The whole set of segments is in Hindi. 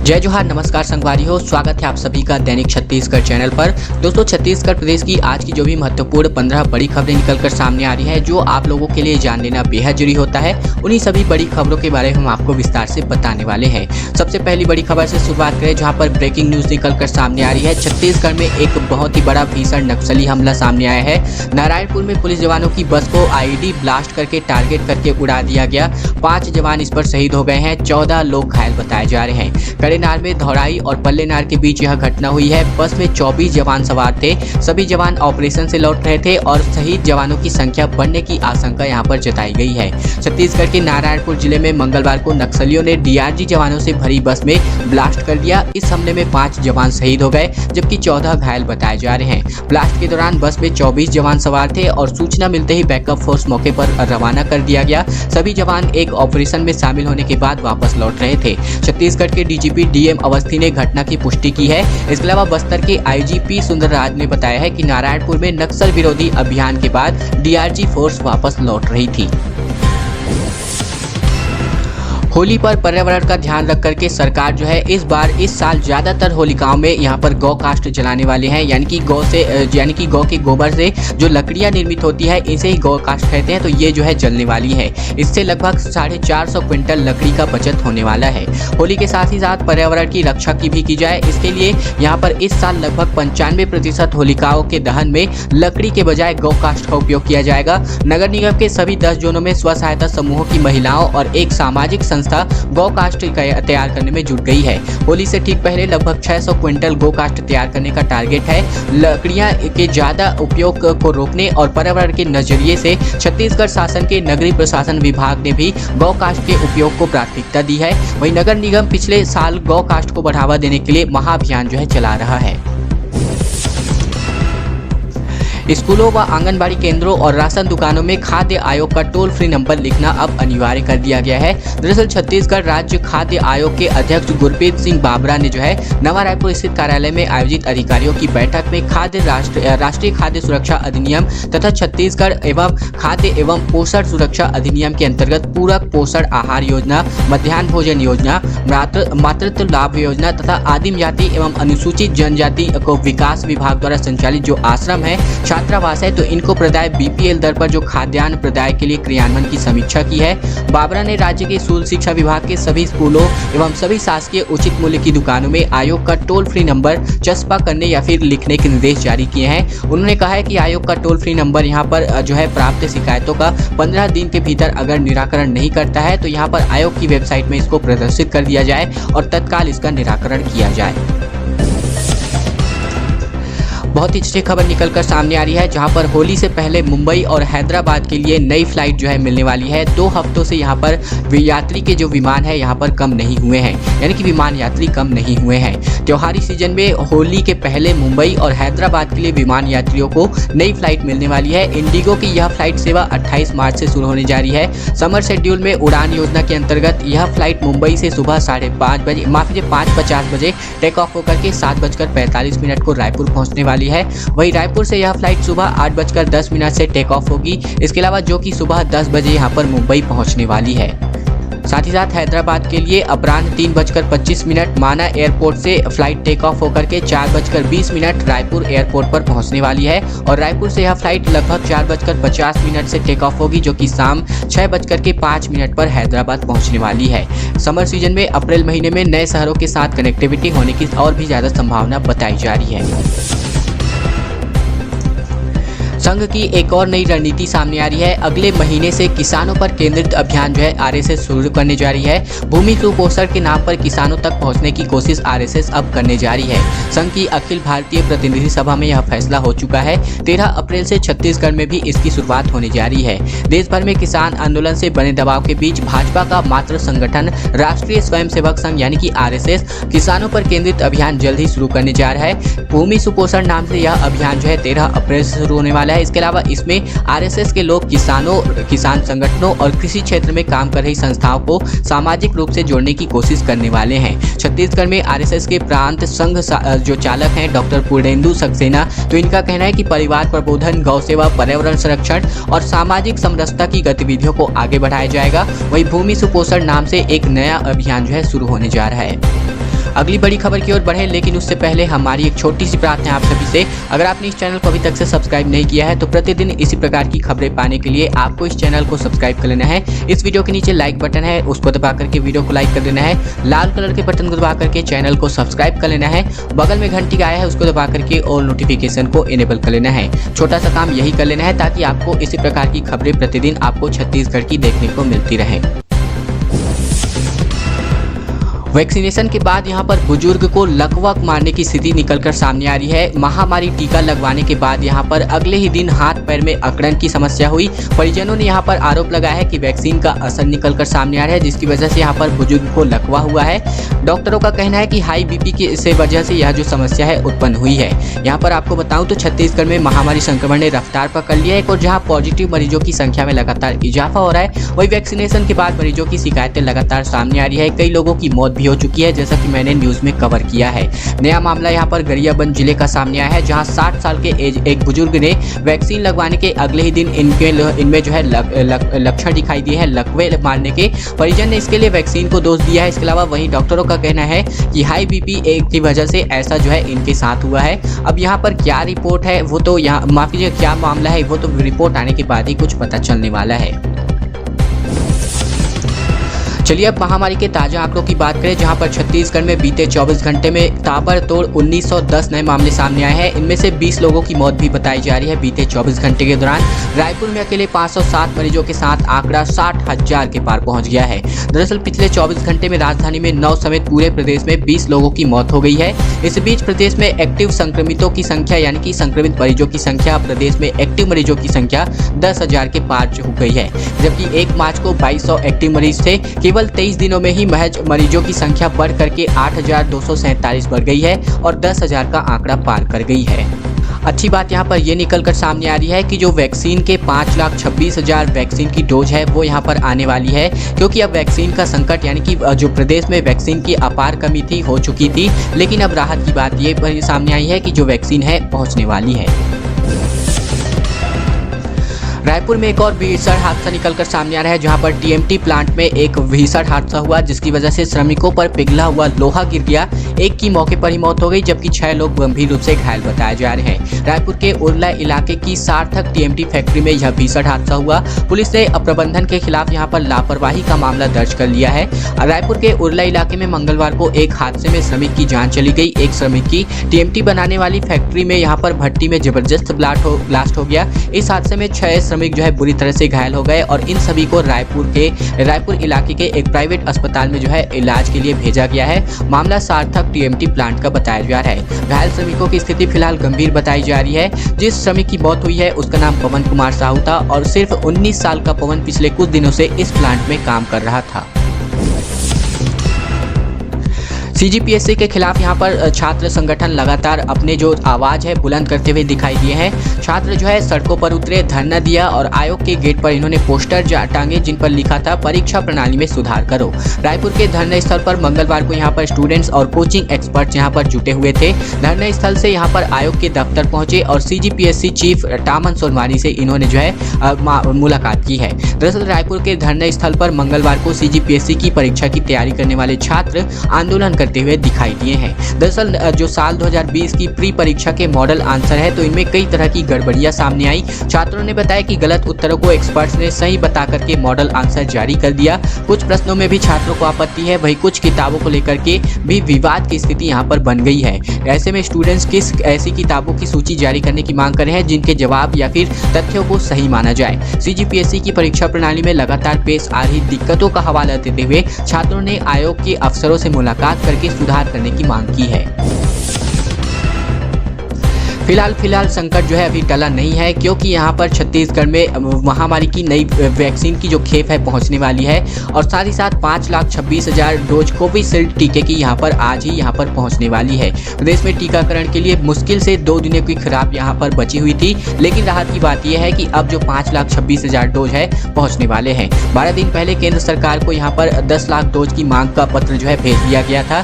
जय जोहार, नमस्कार संगवारी हो। स्वागत है आप सभी का दैनिक छत्तीसगढ़ चैनल पर। दोस्तों, छत्तीसगढ़ प्रदेश की आज की जो भी महत्वपूर्ण 15 बड़ी खबरें निकलकर सामने आ रही है, जो आप लोगों के लिए जान लेना बेहद जरूरी होता है, उन्हीं सभी बड़ी खबरों के बारे में हम आपको विस्तार से बताने वाले हैं। सबसे पहली बड़ी खबर से शुरुआत करें, जहां पर ब्रेकिंग न्यूज निकलकर सामने आ रही है। छत्तीसगढ़ में एक बहुत ही बड़ा भीषण नक्सली हमला सामने आया है। नारायणपुर में पुलिस जवानों की बस को आईडी ब्लास्ट करके टारगेट करके उड़ा दिया गया। 5 जवान इस पर शहीद हो गए हैं, 14 लोग घायल बताए जा रहे हैं। कड़ेनार में धौड़ाई और पल्लेनार के बीच यह घटना हुई है। बस में 24 जवान सवार थे। सभी जवान ऑपरेशन से लौट रहे थे और शहीद जवानों की संख्या बढ़ने की आशंका यहां पर जताई गई है। छत्तीसगढ़ के नारायणपुर जिले में मंगलवार को नक्सलियों ने डीआरजी जवानों से भरी बस में ब्लास्ट कर दिया। इस हमले में 5 जवान शहीद हो गए, जबकि 14 घायल बताए जा रहे हैं। ब्लास्ट के दौरान बस में 24 जवान सवार थे और सूचना मिलते ही बैकअप फोर्स मौके पर रवाना कर दिया गया। सभी जवान एक ऑपरेशन में शामिल होने के बाद वापस लौट रहे थे। छत्तीसगढ़ के डीजीपी डीएम अवस्थी ने घटना की पुष्टि की है। इसके अलावा बस्तर के आईजीपी सुंदरराज ने बताया है कि नारायणपुर में नक्सल विरोधी अभियान के बाद डीआरजी फोर्स वापस लौट रही थी। होली पर पर्यावरण का ध्यान रख करके सरकार जो है इस साल ज्यादातर होलिकाओं में यहाँ पर गौ काष्ठ जलाने वाले हैं, यानी कि गौ के गोबर से जो लकड़ियाँ निर्मित होती है, इसे ही गौ काष्ठ कहते हैं। तो ये जो है जलने वाली है। इससे लगभग 450 क्विंटल लकड़ी का बचत होने वाला है। होली के साथ ही साथ पर्यावरण की रक्षा की भी की जाए, इसके लिए यहाँ पर इस साल लगभग 95% होलिकाओं के दहन में लकड़ी के बजाय गौ काष्ठ का उपयोग किया जाएगा। नगर निगम के सभी 10 जोनों में स्व सहायता समूहों की महिलाओं और एक सामाजिक संस्था गौ काष्ठ तैयार करने में जुट गई है। होली से ठीक पहले लगभग 600 क्विंटल गौ काष्ठ तैयार करने का टारगेट है। लकड़ियां के ज्यादा उपयोग को रोकने और पर्यावरण के नजरिए से छत्तीसगढ़ शासन के नगरीय प्रशासन विभाग ने भी गौ काष्ठ के उपयोग को प्राथमिकता दी है। वहीं नगर निगम पिछले साल गौ काष्ठ को बढ़ावा देने के लिए महाअभियान जो है चला रहा है। स्कूलों व आंगनबाड़ी केंद्रों और राशन दुकानों में खाद्य आयोग का टोल फ्री नंबर लिखना अब अनिवार्य कर दिया गया है। दरअसल छत्तीसगढ़ राज्य खाद्य आयोग के अध्यक्ष गुरप्रीत सिंह बाबरा ने जो है नवा रायपुर स्थित कार्यालय में आयोजित अधिकारियों की बैठक में राष्ट्रीय खाद्य सुरक्षा अधिनियम तथा छत्तीसगढ़ एवं खाद्य एवं पोषण सुरक्षा अधिनियम के अंतर्गत पूरक पोषण आहार योजना, मध्याह्न भोजन योजना, मातृत्व लाभ योजना तथा आदिम जाति एवं अनुसूचित जनजाति को विकास विभाग द्वारा संचालित जो आश्रम है, छात्रावास है, तो इनको प्रदाय बीपीएल दर पर जो खाद्यान्न प्रदाय के लिए क्रियान्वयन की समीक्षा की है। बाबरा ने राज्य के स्कूल शिक्षा विभाग के सभी स्कूलों एवं सभी शासकीय उचित मूल्य की दुकानों में आयोग का टोल फ्री नंबर चस्पा करने या फिर लिखने के निर्देश जारी किए हैं। उन्होंने कहा है कि आयोग का टोल फ्री नंबर यहाँ पर जो है प्राप्त शिकायतों का 15 दिन के भीतर अगर निराकरण नहीं करता है तो यहाँ पर आयोग की वेबसाइट में इसको प्रदर्शित कर दिया जाए और तत्काल इसका निराकरण किया जाए। बहुत ही अच्छी खबर निकलकर सामने आ रही है, जहां पर होली से पहले मुंबई और हैदराबाद के लिए नई फ्लाइट जो है मिलने वाली है। 2 हफ्तों से यहां पर यात्री के जो विमान है यहां पर कम नहीं हुए हैं, यानी कि विमान यात्री कम नहीं हुए हैं। त्योहारी सीजन में होली के पहले मुंबई और हैदराबाद के लिए विमान यात्रियों को नई फ्लाइट मिलने वाली है। इंडिगो की यह फ्लाइट सेवा 28 मार्च से शुरू होने जा रही है। समर शेड्यूल में उड़ान योजना के अंतर्गत यह फ्लाइट मुंबई से सुबह 5:50 बजे टेक ऑफ होकर के 7:45 को रायपुर पहुंचने वाली है। वहीं रायपुर से यह फ्लाइट सुबह 8:10 से टेक ऑफ होगी। इसके अलावा जो कि सुबह 10 बजे यहां पर मुंबई पहुंचने वाली है। साथ ही साथ हैदराबाद के लिए अपराह्न 3:25 माना एयरपोर्ट से फ्लाइट टेक ऑफ होकर के 4:20 रायपुर एयरपोर्ट पर पहुंचने वाली है और रायपुर से यह फ्लाइट लगभग 4:50 से टेक ऑफ होगी, जो कि शाम 6:05 पर हैदराबाद पहुंचने वाली है। समर सीजन में अप्रैल महीने में नए शहरों के साथ कनेक्टिविटी होने की और भी ज्यादा संभावना बताई जा रही है। संघ की एक और नई रणनीति सामने आ रही है। अगले महीने से किसानों पर केंद्रित अभियान जो है आरएसएस शुरू करने जा रही है। भूमि सुपोषण के नाम पर किसानों तक पहुंचने की कोशिश आरएसएस अब करने जा रही है। संघ की अखिल भारतीय प्रतिनिधि सभा में यह फैसला हो चुका है। 13 अप्रैल से छत्तीसगढ़ में भी इसकी शुरुआत होने जा रही है। देश भर में किसान आंदोलन से बने दबाव के बीच भाजपा का मातृ संगठन राष्ट्रीय स्वयंसेवक संघ यानी कि आरएसएस किसानों पर केंद्रित अभियान जल्द ही शुरू करने जा रहा है। भूमि सुपोषण नाम से यह अभियान जो है 13 अप्रैल से शुरू होने वाला है। इसके अलावा इसमें आरएसएस के लोग किसान संगठनों और कृषि क्षेत्र में काम कर रही संस्थाओं को सामाजिक रूप से जोड़ने की कोशिश करने वाले हैं। छत्तीसगढ़ में आरएसएस के प्रांत संघ जो चालक हैं डॉक्टर पूर्णेंदु सक्सेना, तो इनका कहना है कि परिवार प्रबोधन, गौ सेवा, पर्यावरण संरक्षण और सामाजिक समरसता की गतिविधियों को आगे बढ़ाया जाएगा। वहीं भूमि सुपोषण नाम से एक नया अभियान जो है शुरू होने जा रहा है। अगली बड़ी खबर की ओर बढ़े, लेकिन उससे पहले हमारी एक छोटी सी प्रार्थना है आप सभी से। अगर आपने इस चैनल को अभी तक से सब्सक्राइब नहीं किया है तो प्रतिदिन इसी प्रकार की खबरें पाने के लिए आपको इस चैनल को सब्सक्राइब कर लेना है। इस वीडियो के नीचे लाइक बटन है, उसको दबा करके वीडियो को लाइक कर देना है। लाल कलर के बटन को दबा करके चैनल को सब्सक्राइब कर लेना है। बगल में घंटी आया है, उसको दबा करके ऑल नोटिफिकेशन को इनेबल कर लेना है। छोटा सा काम यही कर लेना है ताकि आपको इसी प्रकार की खबरें प्रतिदिन आपको छत्तीसगढ़ की देखने को मिलती रहे। वैक्सीनेशन के बाद यहां पर बुजुर्ग को लकवा मारने की स्थिति निकलकर सामने आ रही है। महामारी टीका लगवाने के बाद यहां पर अगले ही दिन हाथ पैर में अकड़न की समस्या हुई। परिजनों ने यहां पर आरोप लगाया है कि वैक्सीन का असर निकलकर सामने आ रहा है, जिसकी वजह से यहां पर बुजुर्ग को लकवा हुआ है। डॉक्टरों का कहना है कि हाई बीपी की से वजह से यह जो समस्या है उत्पन्न हुई है। यहाँ पर आपको बताऊं तो छत्तीसगढ़ में महामारी संक्रमण ने रफ्तार पकड़ लिया है और जहाँ पॉजिटिव मरीजों की संख्या में लगातार इजाफा हो रहा है, वही वैक्सीनेशन के बाद मरीजों की शिकायतें लगातार सामने आ रही है। कई लोगों की मौत हो चुकी है, जैसा कि मैंने न्यूज में कवर किया है। नया मामला यहां पर गरियाबंद जिले का सामने आया है, जहां 60 साल के एक बुजुर्ग ने वैक्सीन लगवाने के अगले ही दिन इनमें जो है लक्षण दिखाई दिए हैं लकवे मारने के। परिजन ने इसके लिए वैक्सीन को दोष दिया है। इसके अलावा वहीं डॉक्टरों का कहना है कि हाई बीपी की वजह से ऐसा जो है इनके साथ हुआ है। अब यहाँ पर क्या रिपोर्ट है वो तो यहाँ माफ कीजिए क्या मामला है वो तो रिपोर्ट आने के बाद ही कुछ पता चलने वाला है। चलिए अब महामारी के ताजा आंकड़ों की बात करें, जहां पर छत्तीसगढ़ में बीते 24 घंटे में ताबड़तोड़ 1910 नए मामले सामने आए हैं। इनमें से 20 लोगों की मौत भी बताई जा रही है बीते 24 घंटे के दौरान। रायपुर में अकेले 507 मरीजों के साथ आंकड़ा 60,000 के पार पहुंच गया है। दरअसल पिछले 24 घंटे में राजधानी में 9 समेत पूरे प्रदेश में 20 लोगों की मौत हो गई है। इस बीच प्रदेश में एक्टिव संक्रमितों की संख्या यानी कि संक्रमित मरीजों की संख्या प्रदेश में एक्टिव मरीजों की संख्या 10,000 के पार हो गई है, जबकि 1 मार्च को 2200 एक्टिव मरीज थे। केवल 23 दिनों में ही महज मरीजों की संख्या बढ़ करके 8,247 बढ़ गई है और 10,000 का आंकड़ा पार कर गई है। अच्छी बात यहाँ पर ये निकलकर सामने आ रही है कि जो वैक्सीन के 5,26,000 वैक्सीन की डोज है वो यहाँ पर आने वाली है, क्योंकि अब वैक्सीन का संकट यानी कि जो प्रदेश में वैक्सीन की अपार कमी थी हो चुकी थी, लेकिन अब राहत की बात ये सामने आई है कि जो वैक्सीन है पहुँचने वाली है। रायपुर में एक और भीषण हादसा निकलकर सामने आ रहा है, जहां पर टीएमटी प्लांट में एक भीषण हादसा हुआ, जिसकी वजह से श्रमिकों पर पिघला हुआ लोहा गिर गया। एक की मौके पर ही मौत हो गई, जबकि 6 लोग गंभीर रूप से घायल बताए जा रहे हैं। रायपुर के उरला इलाके की सार्थक टीएमटी फैक्ट्री में यह भीषण हादसा हुआ। पुलिस ने प्रबंधन के खिलाफ यहां पर लापरवाही का मामला दर्ज कर लिया है। रायपुर के उरला इलाके में मंगलवार को एक हादसे में श्रमिक की जान चली गई। एक श्रमिक की टीएमटी बनाने वाली फैक्ट्री में यहाँ पर भट्टी में जबरदस्त ब्लास्ट हो गया। इस हादसे में 6 श्रमिक जो है बुरी तरह से घायल हो गए और इन सभी को रायपुर इलाके के एक प्राइवेट अस्पताल में जो है इलाज के लिए भेजा गया है। मामला सार्थक टीएमटी प्लांट का बताया जा रहा है। घायल श्रमिकों की स्थिति फिलहाल गंभीर बताई जा रही है। जिस श्रमिक की मौत हुई है उसका नाम पवन कुमार साहू था और सिर्फ 19 साल का पवन पिछले कुछ दिनों से इस प्लांट में काम कर रहा था। सीजीपीएससी के खिलाफ यहां पर छात्र संगठन लगातार अपने जो आवाज है बुलंद करते हुए दिखाई दिए हैं। छात्र जो है सड़कों पर उतरे, धरना दिया और आयोग के गेट पर इन्होंने पोस्टर टांगे जिन पर लिखा था परीक्षा प्रणाली में सुधार करो। रायपुर के धरना स्थल पर मंगलवार को यहां पर स्टूडेंट्स और कोचिंग एक्सपर्ट्स यहां पर जुटे हुए थे। धरना स्थल से यहां पर आयोग के दफ्तर पहुंचे और सीजीपीएससी चीफ टामन सोनवारी से इन्होंने जो है मुलाकात की है। दरअसल रायपुर के धरना स्थल पर मंगलवार को सीजीपीएससी की परीक्षा की तैयारी करने वाले छात्र आंदोलन करते हुए दिखाई दिए हैं। दरअसल जो साल 2020 की प्री परीक्षा के मॉडल आंसर है तो इनमें कई तरह की गड़बड़ियां सामने आई। छात्रों ने बताया कि गलत उत्तरों को एक्सपर्ट्स ने सही बता करके मॉडल आंसर जारी कर दिया। कुछ प्रश्नों में भी छात्रों को आपत्ति है, वही कुछ किताबों को लेकर के भी विवाद की स्थिति यहाँ पर बन गई है। ऐसे में स्टूडेंट्स किस ऐसी किताबों की सूची जारी करने की मांग कर रहे हैं जिनके जवाब या फिर तथ्यों को सही माना जाए। सीजीपीएससी की परीक्षा प्रणाली में लगातार पेश आ रही दिक्कतों का हवाला देते हुए छात्रों ने आयोग के अफसरों से मुलाकात करके सुधार करने की मांग की है। फिलहाल संकट जो है अभी टला नहीं है, क्योंकि यहाँ पर छत्तीसगढ़ में महामारी की नई वैक्सीन की जो खेप है पहुँचने वाली है और साथ ही साथ 5,26,000 डोज कोविशील्ड टीके की यहाँ पर आज ही यहाँ पर पहुँचने वाली है। प्रदेश में टीकाकरण के लिए मुश्किल से 2 दिनों की खुराक यहाँ पर बची हुई थी, लेकिन राहत की बात यह है कि अब जो 5,26,000 डोज है पहुँचने वाले हैं। 12 दिन पहले केंद्र सरकार को यहाँ पर 10 लाख डोज की मांग का पत्र जो है भेज दिया गया था।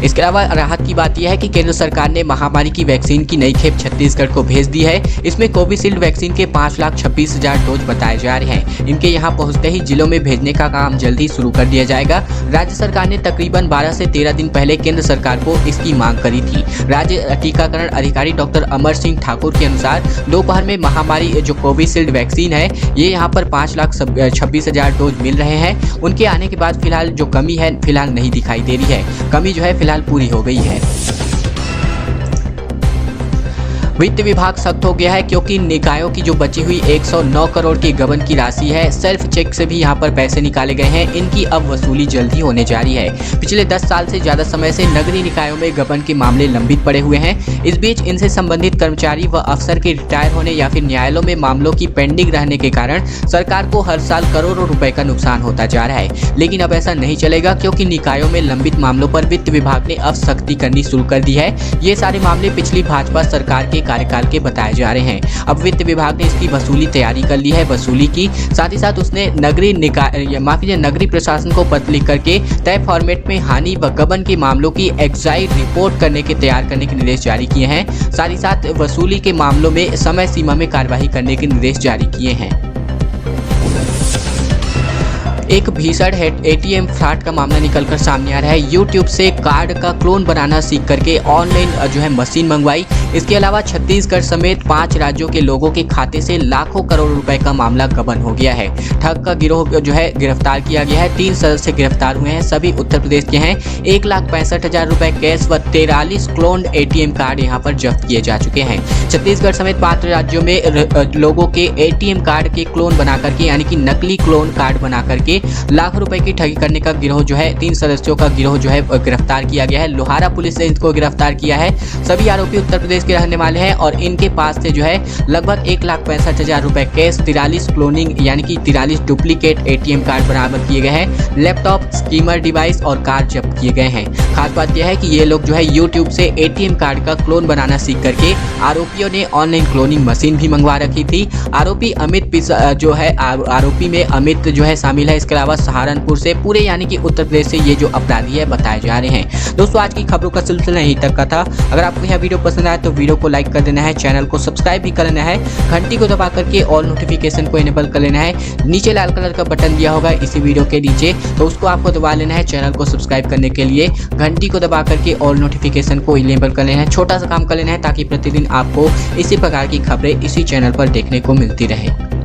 इसके अलावा राहत की बात यह है कि केंद्र सरकार ने महामारी की वैक्सीन की नई खेप छत्तीसगढ़ को भेज दी है। इसमें कोविशील्ड वैक्सीन के 5,26,000 डोज बताए जा रहे हैं। इनके यहां पहुंचते ही जिलों में भेजने का काम जल्दी शुरू कर दिया जाएगा। राज्य सरकार ने तकरीबन 12 से 13 दिन पहले केंद्र सरकार को इसकी मांग करी थी। राज्य टीकाकरण अधिकारी डॉक्टर अमर सिंह ठाकुर के अनुसार दोपहर में महामारी जो कोविशील्ड वैक्सीन है ये यहाँ पर 5,26,000 डोज मिल रहे हैं। उनके आने के बाद फिलहाल जो कमी है फिलहाल नहीं दिखाई दे रही है। कमी जो है फिलहाल पूरी हो गई है। वित्त विभाग सख्त हो गया है क्योंकि निकायों की जो बची हुई 109 करोड़ की गबन की राशि है, सेल्फ चेक से भी यहां पर पैसे निकाले गए हैं। इनकी अब वसूली जल्दी होने जा रही है। पिछले 10 साल से ज्यादा समय से नगरीय निकायों में गबन के मामले लंबित पड़े हुए हैं। इस बीच इनसे संबंधित कर्मचारी व अफसर के रिटायर होने या फिर न्यायालयों में मामलों की पेंडिंग रहने के कारण सरकार को हर साल करोड़ों रुपए का नुकसान होता जा रहा है। लेकिन अब ऐसा नहीं चलेगा क्योंकि निकायों में लंबित मामलों पर वित्त विभाग ने अब सख्ती करनी शुरू कर दी है। ये सारे मामले पिछली भाजपा सरकार के कार्यकाल के बताए जा रहे हैं। अब वित्त विभाग ने इसकी वसूली तैयारी कर ली है। वसूली की साथ ही साथ उसने नगरीय प्रशासन को पत्र लिख करके तय फॉर्मेट में हानि व गबन के मामलों की एक्साइज रिपोर्ट तैयार करने के निर्देश जारी किए हैं। साथ ही साथ वसूली के मामलों में समय सीमा में कार्यवाही करने के निर्देश जारी किए हैं। एक भीषण एटीएम फ्रॉड का मामला निकलकर सामने आ रहा है। यूट्यूब से कार्ड का क्लोन बनाना सीख करके ऑनलाइन जो है मशीन मंगवाई। इसके अलावा छत्तीसगढ़ समेत 5 राज्यों के लोगों के खाते से लाखों करोड़ रुपए का मामला गबन हो गया है। ठग का गिरोह जो है गिरफ्तार किया गया है। 3 सदस्य गिरफ्तार हुए हैं। सभी उत्तर प्रदेश के हैं। 1,65,000 रुपए कैश व 43 क्लोन एटीएम कार्ड यहाँ पर जब्त किए जा चुके हैं। छत्तीसगढ़ समेत 5 राज्यों में लोगों के एटीएम कार्ड के क्लोन बना करके यानी कि नकली क्लोन कार्ड बना करके लाखों रुपए की ठगी करने का गिरोह जो है 3 सदस्यों का गिरोह जो है गिरफ्तार किया गया है। लोहारा पुलिस ने इनको गिरफ्तार किया है। सभी आरोपी उत्तर प्रदेश के रहने वाले हैं और इनके पास से जो है लगभग 1,65,000 रुपए कैश, 43 क्लोनिंग यानी कि 43 डुप्लीकेट एटीएम कार्ड बरामद किए गए हैं। लैपटॉप, स्कीमर डिवाइस और कार जब्त किए गए हैं। खास बात यह है कि ये लोग जो है यूट्यूब से एटीएम कार्ड का क्लोन बनाना सीख करके आरोपियों ने ऑनलाइन क्लोनिंग मशीन भी मंगवा रखी थी। आरोपी में अमित जो है शामिल है। इसके अलावा सहारनपुर से पूरे यानी कि उत्तर प्रदेश से ये जो अपराधी है बताए जा रहे हैं। दोस्तों आज की खबरों का सिलसिला यहीं तक का था। अगर आपको यह वीडियो पसंद आए तो वीडियो को लाइक कर देना है, चैनल को सब्सक्राइब भी कर लेना है, घंटी को दबा करके ऑल नोटिफिकेशन को इनेबल कर लेना है। नीचे लाल कलर का बटन दिया होगा इसी वीडियो के नीचे, तो उसको आपको दबा लेना है। चैनल को सब्सक्राइब करने के लिए घंटी को दबा करके ऑल नोटिफिकेशन को इनेबल कर लेना है। छोटा सा काम कर लेना है ताकि प्रतिदिन आपको इसी प्रकार की खबरें इसी चैनल पर देखने को मिलती रहे।